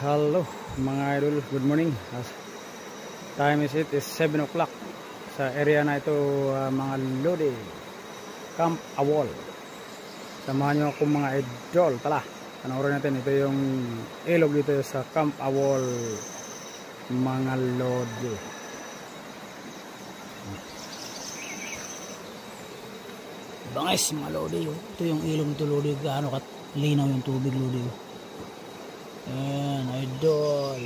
Hello mga idol, good morning. Time is 7 o'clock sa area na ito, mga lodi, Camp Awol. Samahan nyo ako mga idol, tala panoorin natin. Ito yung ilog dito sa Camp Awol mga lodi. Bangis mga lodi, ito yung ilog nito lodi, gaano kat linaw yung tubig lodi. Ayan, idol.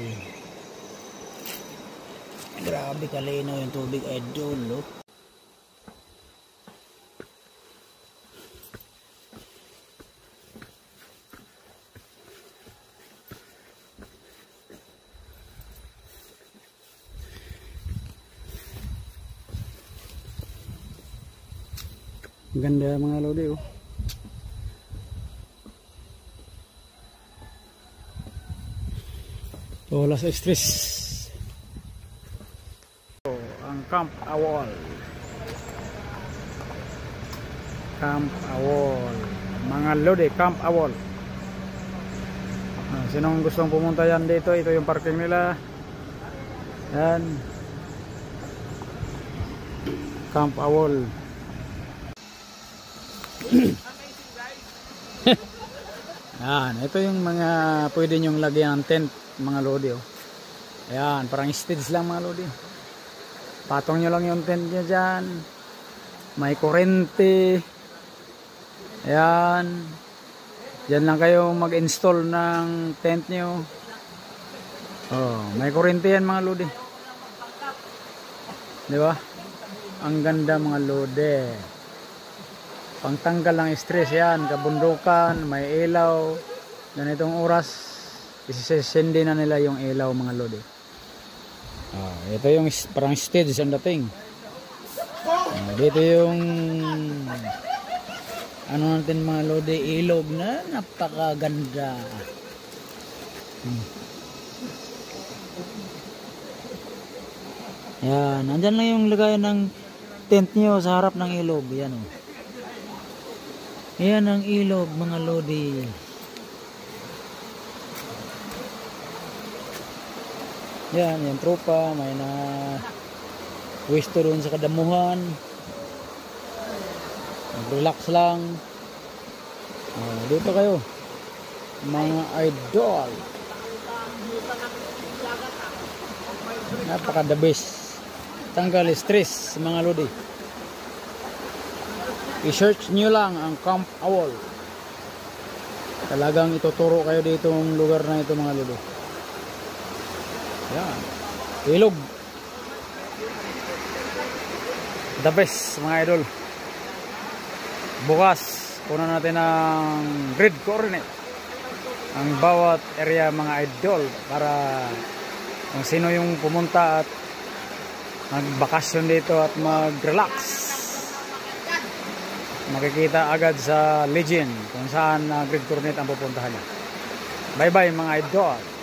Grabe kalinaw yung tubig, idol, look. Ganda mga lodi, oh. Wala sa stress. Ang Camp Awol. Camp Awol. Mga lodi, Camp Awol. Sinong gustong pumunta yan dito, ito yung parking nila. Yan. Camp Awol. Yan, ito yung mga pwede nyong lagyan ng tent mga lodi, oh. Ayan, parang stage lang mga lodi. Patong nyo lang yung tent nyo dyan. May kurente. Ayan. Dyan lang kayo mag-install ng tent nyo. Oh, may kurente yan mga lodi. Diba? Ang ganda mga lodi. Pangtanggal ng stress yan. Kabundukan, may ilaw. Ganitong oras isisindi na nila yung ilaw mga lodi. Ito yung parang stage ang dating. Dito yung ano natin mga lodi, ilog na napakaganda. Yan, nandyan lang yung lagayan ng tent nyo sa harap ng ilog. Yan, oh. Yan ang ilog mga lodi. Yan, yung tropa, may na pwesto doon sa kadamuhan. Mag-relax lang. Dito kayo, mga idol. Napaka-the best. Tanggal stress mga lodi. I-search nyo lang ang Camp Awol. Talagang ituturo kayo dito ang lugar na ito mga lodi. Yan, ilog. The best mga idol. Bukas puno natin ang grid coordinate ang bawat area mga idol, para kung sino yung pumunta at magbakasyon dito at mag-relax, makikita agad sa legend kung saan grid coordinate ang pupuntahan niya. Bye bye mga idol.